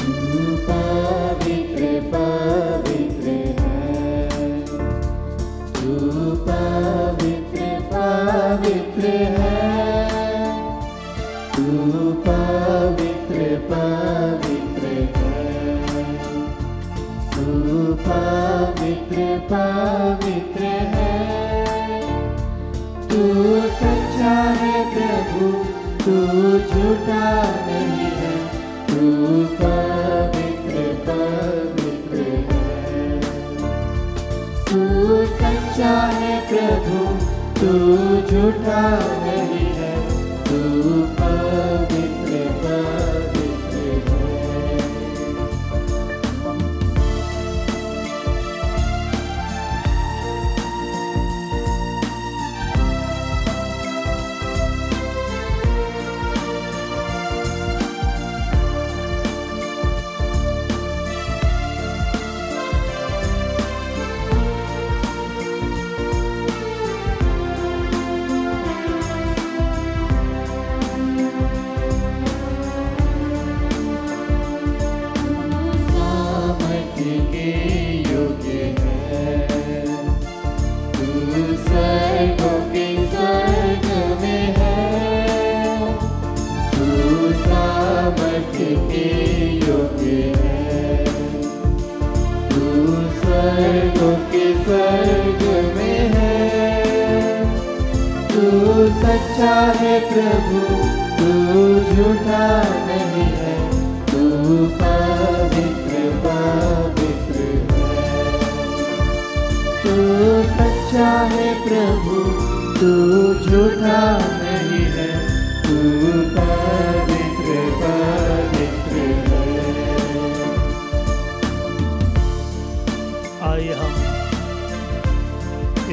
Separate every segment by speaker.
Speaker 1: तू पवित्र पवित्र है, तू पवित्र पवित्र है, तू पवित्र पवित्र है, तू पवित्र पवित्र है, तू सच्चा है प्रभु, तू झूठा नहीं है, तू पवित्र पवित्र है, तू सच्चा है प्रभु, तू झूठा नहीं है, तू पवित्र पवित्र है। सच्चा है प्रभु, तू झूठा नहीं है, तू पवित्र पवित्र है, तू सच्चा है प्रभु, तू झूठा नहीं है, तू पवित्र पवित्र है।
Speaker 2: आइए हम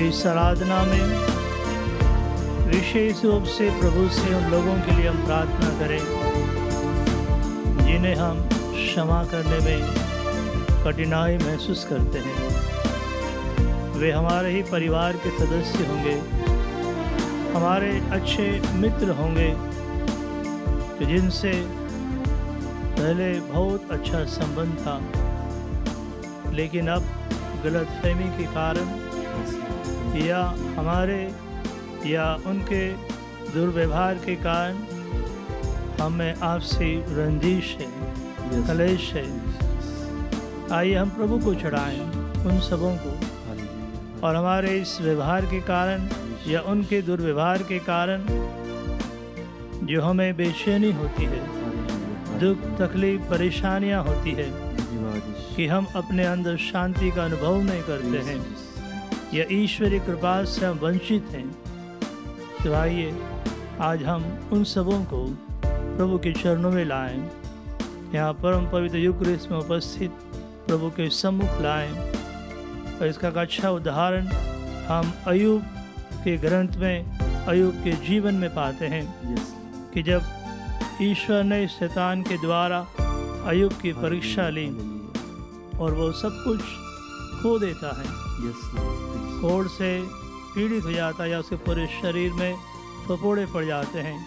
Speaker 2: इस आराधना में विशेष रूप से प्रभु से उन लोगों के लिए हम प्रार्थना करें जिन्हें हम क्षमा करने में कठिनाई महसूस करते हैं। वे हमारे ही परिवार के सदस्य होंगे, हमारे अच्छे मित्र होंगे जिनसे पहले बहुत अच्छा संबंध था, लेकिन अब गलतफहमी के कारण या हमारे या उनके दुर्व्यवहार के कारण हमें आपसी रंजिश है, कलेश है। आइए हम प्रभु को चढ़ाएं उन सबों को, और हमारे इस व्यवहार के कारण या उनके दुर्व्यवहार के कारण जो हमें बेचैनी होती है, दुख तकलीफ परेशानियां होती है कि हम अपने अंदर शांति का अनुभव नहीं करते हैं या ईश्वरीय कृपा से हम वंचित हैं। तो आइए आज हम उन सबों को प्रभु के चरणों में लाएं, यहाँ परम पवित्र यूकरिस्ट में उपस्थित प्रभु के सम्मुख लाएं। और इसका एक अच्छा उदाहरण हम अय्यूब के ग्रंथ में, अय्यूब के जीवन में पाते हैं कि जब ईश्वर ने शैतान के द्वारा अय्यूब की परीक्षा ली और वो सब कुछ खो देता है, कोढ़ से पीड़ित हो जाता है या उसके पूरे शरीर में फफोड़े पड़ जाते हैं।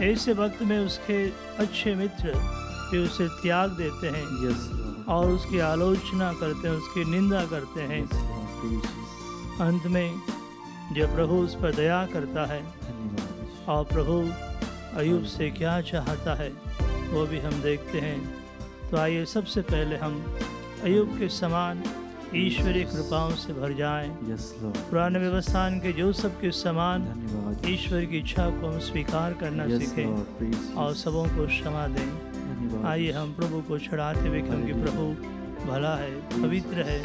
Speaker 2: ऐसे वक्त में उसके अच्छे मित्र भी उसे त्याग देते हैं और उसकी आलोचना करते हैं, उसकी निंदा करते हैं। अंत में जब प्रभु उस पर दया करता है और प्रभु अय्यूब से क्या चाहता है वो भी हम देखते हैं। तो आइए सबसे पहले हम अय्यूब के समान ईश्वरीय कृपाओं से भर जाएं। पुराने व्यवस्थान के जो सब के समान ईश्वर की इच्छा को हम स्वीकार करना सीखें और सबों को क्षमा दें। आइए हम प्रभु को चढ़ाते हुए क्योंकि प्रभु भला है, पवित्र है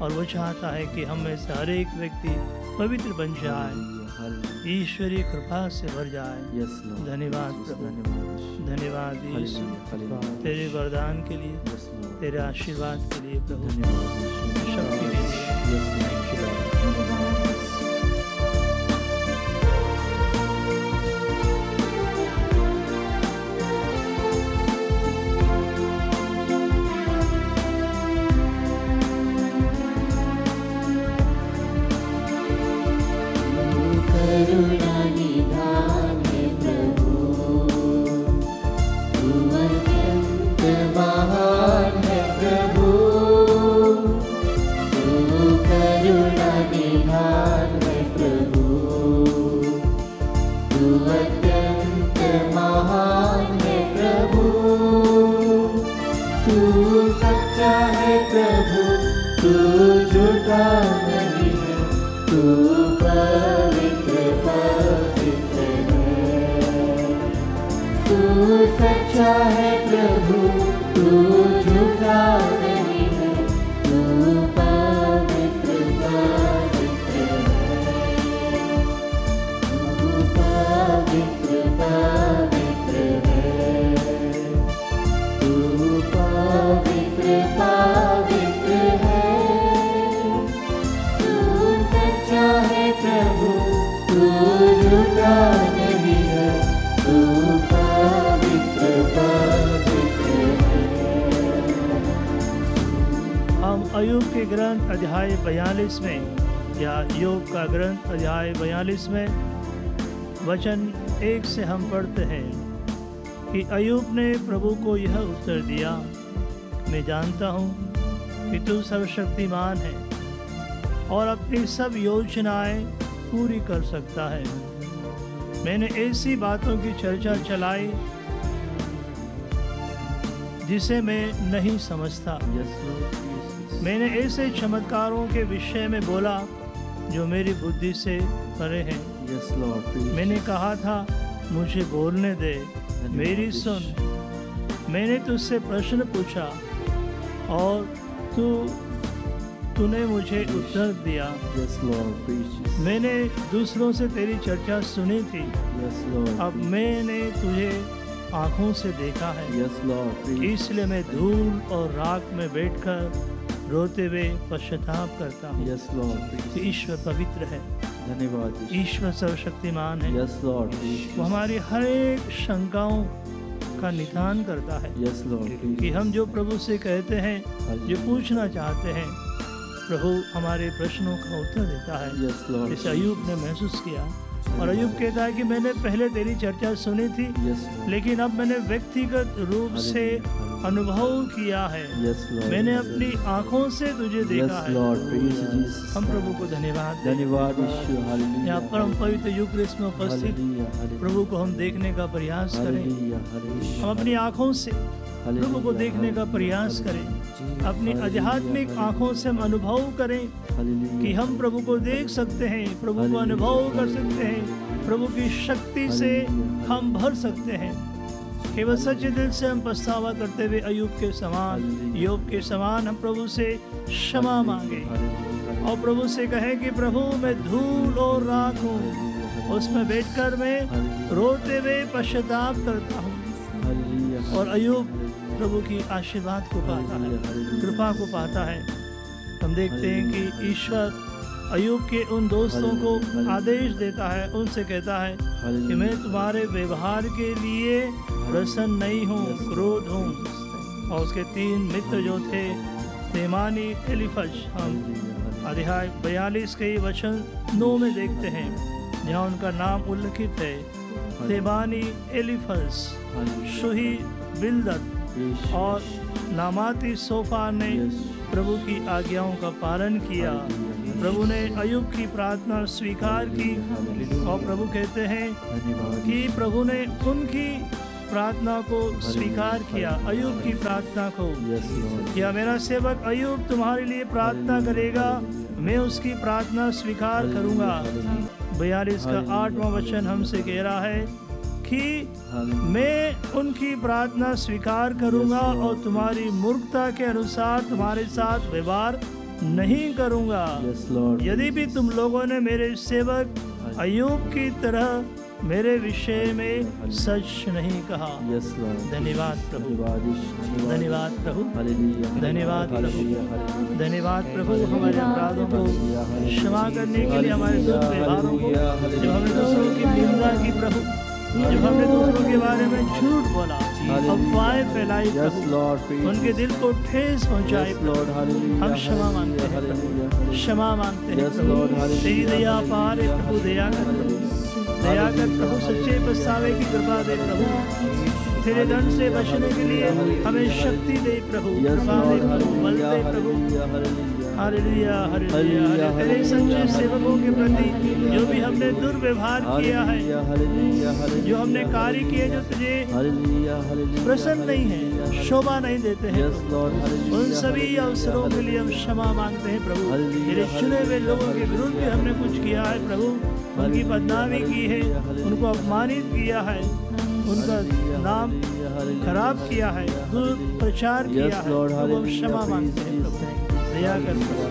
Speaker 2: और वो चाहता है कि हम में से हर एक व्यक्ति पवित्र बन जाए, ईश्वरीय कृपा से भर जाए। धन्यवाद प्रभु, धन्यवाद यीशु तेरे वरदान के लिए, तेरे आशीर्वाद के लिए प्रभु, शक्ति के लिए।
Speaker 1: करुणा निधान है प्रभु, तू अत्यंत महान है प्रभु, तू सच्चा है प्रभु, तू झूठा नहीं है, तू पवित्र पवित्र है। तू सच्चा है प्रभु, तू झूठा नहीं है, तू पवित्र पवित्र है। तू पवित्र पवित्र है, तू पवित्र पवित्र है। तू सच्चा है प्रभु, तू झूठा नहीं है, तू पवित्र पवित्र है।
Speaker 2: हम अय्यूब के ग्रंथ अध्याय 42 में या योग का ग्रंथ अध्याय 42 में वचन 1 से हम पढ़ते हैं कि अय्यूब ने प्रभु को यह उत्तर दिया, मैं जानता हूँ कि तू सर्वशक्तिमान है और अपनी सब योजनाएं पूरी कर सकता है। मैंने ऐसी बातों की चर्चा चलाई जिसे मैं नहीं समझता। मैंने ऐसे चमत्कारों के विषय में बोला जो मेरी बुद्धि से परे हैं। मैंने कहा था मुझे बोलने दे, मेरी सुन। मैंने तुझसे प्रश्न पूछा और तूने मुझे उत्तर दिया। मैंने दूसरों से तेरी चर्चा सुनी थी, अब मैंने तुझे आँखों से देखा है। इसलिए मैं धूल और राख में बैठकर रोते हुए पश्चाताप करता हूँ। ईश्वर पवित्र है,
Speaker 3: धन्यवाद।
Speaker 2: ईश्वर सर्वशक्तिमान है।
Speaker 3: Yes Lord.
Speaker 2: वो हमारी हर एक शंकाओं का निदान करता है।
Speaker 3: Yes Lord.
Speaker 2: कि हम जो प्रभु से कहते हैं, जो पूछना चाहते हैं, प्रभु हमारे प्रश्नों का उत्तर देता है।
Speaker 3: Yes Lord.
Speaker 2: जैसे अय्यूब ने महसूस किया। और अय्यूब कहता है कि मैंने पहले तेरी चर्चा सुनी थी, लेकिन अब मैंने व्यक्तिगत रूप से अनुभव किया है। मैंने अपनी आंखों से तुझे देखा है। हम प्रभु को धन्यवाद यहाँ पर हम पवित्र यूक्रिस्ट में उपस्थित प्रभु को हम देखने का प्रयास करें। हम अपनी आंखों से प्रभु को देखने का प्रयास करें। अपनी आध्यात्मिक आंखों से हम अनुभव करें कि हम प्रभु को देख सकते हैं, प्रभु को अनुभव कर सकते हैं, प्रभु की शक्ति से हम भर सकते हैं। केवल सच्चे दिल से हम पछतावा करते हुए अय्यूब के समान, योग के समान हम प्रभु से क्षमा मांगे और प्रभु से कहें कि प्रभु मैं धूल और राख हूँ, उसमें बैठकर मैं रोते हुए पश्चाताप करता हूँ। और अय्यूब प्रभु की आशीर्वाद को पाता है, कृपा को पाता है। हम देखते हैं कि ईश्वर अय्यूब के उन दोस्तों को आदेश देता है, उनसे कहता है कि मैं तुम्हारे व्यवहार के लिए प्रसन्न नहीं हूँ, क्रोध हूँ। और उसके 3 मित्र जो थे, तेमानी, एलीफज, हम अध्याय 42 के वचन 9 में देखते हैं जहाँ उनका नाम उल्लिखित है। तेमानी, एलीफज, शुही, बिल्दद और नामाती सोफा ने प्रभु की आज्ञाओं का पालन किया। प्रभु ने अय्यूब की प्रार्थना स्वीकार की और प्रभु कहते हैं कि प्रभु ने उनकी प्रार्थना को स्वीकार किया, अय्यूब की प्रार्थना को। क्या मेरा सेवक अय्यूब तुम्हारे लिए प्रार्थना करेगा, मैं उसकी प्रार्थना स्वीकार करूंगा। 42 का 8वां वचन हमसे कह रहा है कि मैं उनकी प्रार्थना स्वीकार करूंगा और तुम्हारी मूर्खता के अनुसार तुम्हारे साथ व्यवहार नहीं करूंगा। यदि भी तुम लोगों ने मेरे सेवक अय्यूब की तरह मेरे विषय में सच नहीं कहा। धन्यवाद प्रभु, धन्यवाद प्रभु, धन्यवाद प्रभु, धन्यवाद प्रभु। हमारे अपराधों को क्षमा करने के लिए, हमारे दुख व्यवहारों को, जब हमने दूसरों की निंदा की प्रभु, जब हमने दूसरों के बारे में झूठ बोला, अफवाहें फैलाई प्रभु, उनके दिल को ठेस पहुंचाए प्रभु, हम क्षमा मांगते हैं प्रभु, क्षमा मांगते हैं प्रभु। तेरी दया अपार है प्रभु, दया कर प्रभु, दया कर प्रभु, सच्चे पछतावे की कृपा दे प्रभु। तेरे दंड से बचने के लिए हमें शक्ति दे प्रभु, कृपा दे प्रभु, बल दे प्रभु। Hallelujah hallelujah. तेरे सच्चे सेवकों के प्रति जो भी हमने दुर्व्यवहार किया है, जो हमने कार्य किए जो तुझे प्रसन्न नहीं है, शोभा नहीं देते हैं, उन सभी अवसरों के लिए हम क्षमा मांगते हैं प्रभु। तेरे चुने हुए लोगों के विरुद्ध भी हमने कुछ किया है प्रभु, उनकी बदनामी की है, उनको अपमानित किया है, उनका नाम खराब किया है, दुष्प्रचार किया है, तो हम क्षमा मांगते हैं प्रभु। दया कर प्रभु,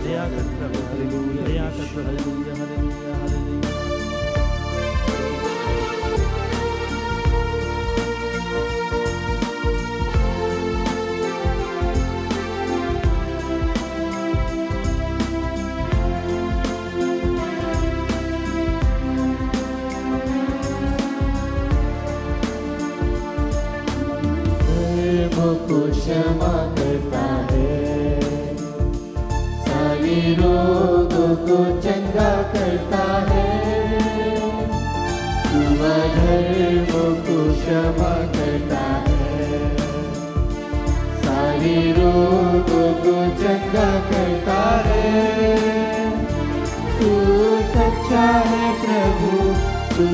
Speaker 2: दया कर प्रभु, दया कर प्रभु।
Speaker 1: को क्षमा करता है, सारी रोगों को चंगा करता है। तू अधर्मों को क्षमा करता है, सारी रोगों को चंगा करता है। तू सच्चा है प्रभु, तू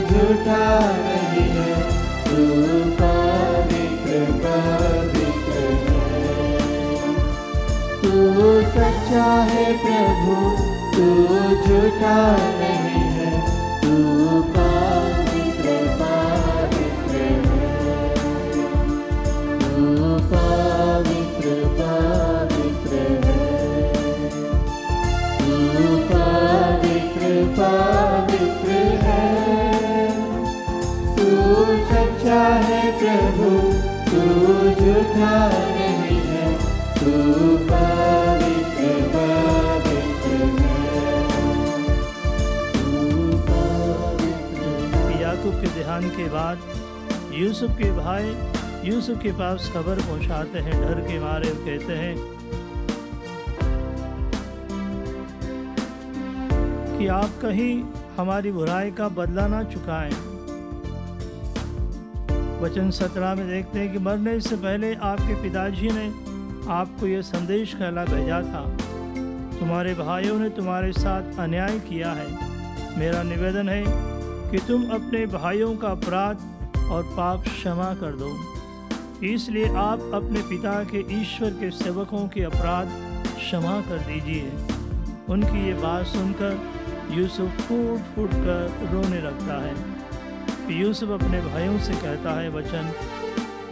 Speaker 1: झूठा नहीं है, तू पवित्र पवित्र है। तू सच्चा है प्रभु, तू झूठा नहीं है, तू पवित्र पवित्र है। तू पवित्र पवित्र है, तू पवित्र पवित्र है। तू सच्चा है प्रभु, तू झूठा नहीं है, तू पवित्र पवित्र है, तू पवित्र।
Speaker 2: याकूब के देहांत के बाद यूसुफ के भाई यूसुफ के पास खबर पहुंचाते हैं, डर के मारे वो कहते हैं कि आप कहीं हमारी बुराई का बदला ना चुकाएं। वचन 17 में देखते हैं कि मरने से पहले आपके पिताजी ने आपको यह संदेश कहला भेजा था, तुम्हारे भाइयों ने तुम्हारे साथ अन्याय किया है। मेरा निवेदन है कि तुम अपने भाइयों का अपराध और पाप क्षमा कर दो। इसलिए आप अपने पिता के ईश्वर के सेवकों के अपराध क्षमा कर दीजिए। उनकी ये बात सुनकर यूसुफ फूट फूट कर रोने लगता है। यूसुफ अपने भाइयों से कहता है, वचन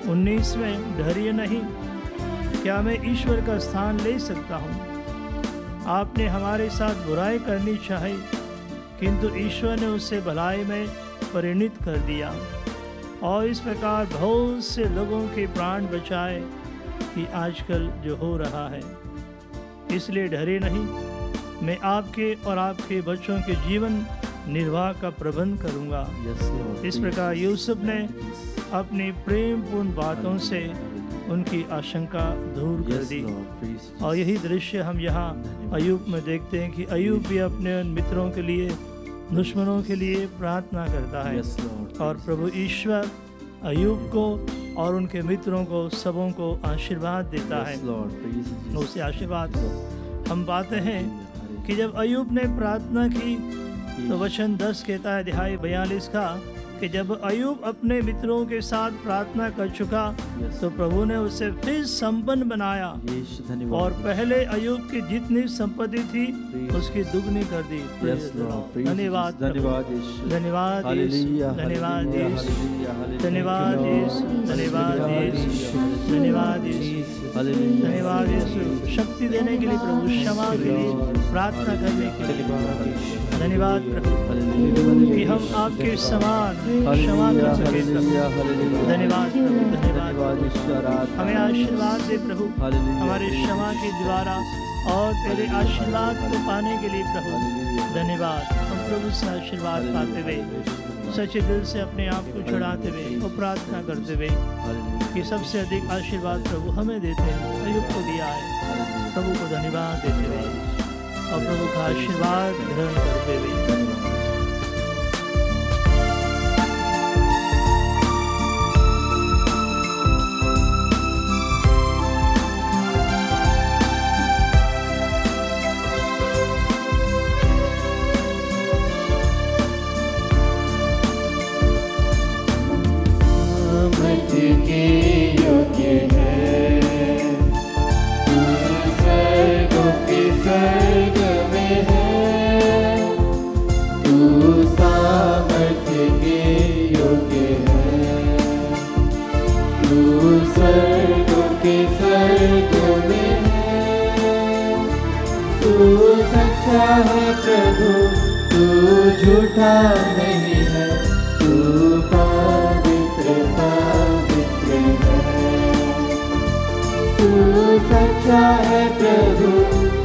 Speaker 2: 19 में, डरिए नहीं, क्या मैं ईश्वर का स्थान ले सकता हूँ? आपने हमारे साथ बुराई करनी चाहिए, किंतु ईश्वर ने उसे भलाई में परिणित कर दिया और इस प्रकार बहुत से लोगों के प्राण बचाए कि आजकल जो हो रहा है। इसलिए डरे नहीं, मैं आपके और आपके बच्चों के जीवन निर्वाह का प्रबंध करूंगा। इस प्रकार यूसुफ ने अपनी प्रेमपूर्ण बातों से उनकी आशंका दूर कर दी। और यही दृश्य हम यहाँ अय्यूब में देखते हैं कि अय्यूब भी अपने मित्रों के लिए, दुश्मनों के लिए प्रार्थना करता है और प्रभु ईश्वर अय्यूब को और उनके मित्रों को सबों को आशीर्वाद देता है। उस आशीर्वाद को हम पाते हैं कि जब अय्यूब ने प्रार्थना की तो वचन 10 कहता है, अध्याय 42 का, कि जब अय्यूब अपने मित्रों के साथ प्रार्थना कर चुका तो प्रभु ने उसे फिर संपन्न बनाया और पहले अय्यूब की जितनी संपत्ति थी उसकी दुगनी कर दी। धन्यवाद धन्यवाद धन्यवाद धन्यवाद धन्यवाद धन्यवाद धन्यवाद। शक्ति देने के लिए प्रभु, क्षमा के लिए, प्रार्थना करने के लिए धन्यवाद प्रभु कि हम आपके समान क्षमा कर सके। धन्यवाद प्रभु, धन्यवाद। हमें आशीर्वाद दे प्रभु, हमारे क्षमा के द्वारा और तेरे आशीर्वाद को पाने के लिए प्रभु धन्यवाद। हम प्रभु से आशीर्वाद पाते हुए, सच्चे दिल से अपने आप को छुड़ाते हुए और प्रार्थना करते हुए कि सबसे अधिक आशीर्वाद प्रभु हमें देते हैं, अय्यूब को दिया है। प्रभु को धन्यवाद देते हुए और प्रभु का आशीर्वाद ग्रहण करते हुए
Speaker 1: के योग्य है। तू स्वर्गों के स्वर्ग में है, तू सामर्थ्य के योग्य है। तू स्वर्गों के स्वर्ग में है, तू सच्चा है प्रभु, तू झूठा नहीं है। तू पवित्र पवित्र है, तू सच्चा है प्रभु,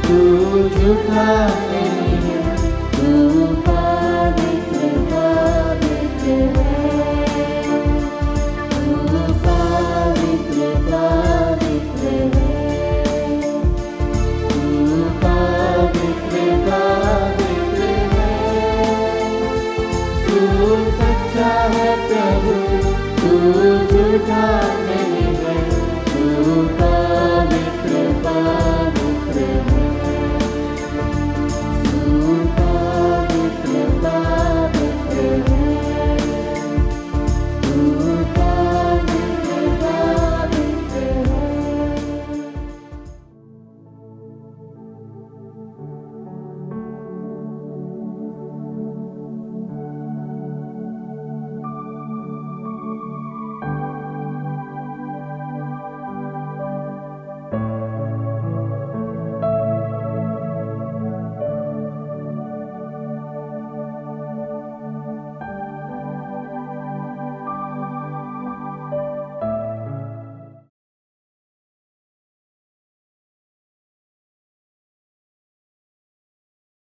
Speaker 1: तू झूठा नहीं है। तू पवित्र पवित्र है, तू पवित्र पवित्र है, तू पवित्र पवित्र है। तू सच्चा है प्रभु, तू झूठा नहीं है। तू पवित्र पवित्र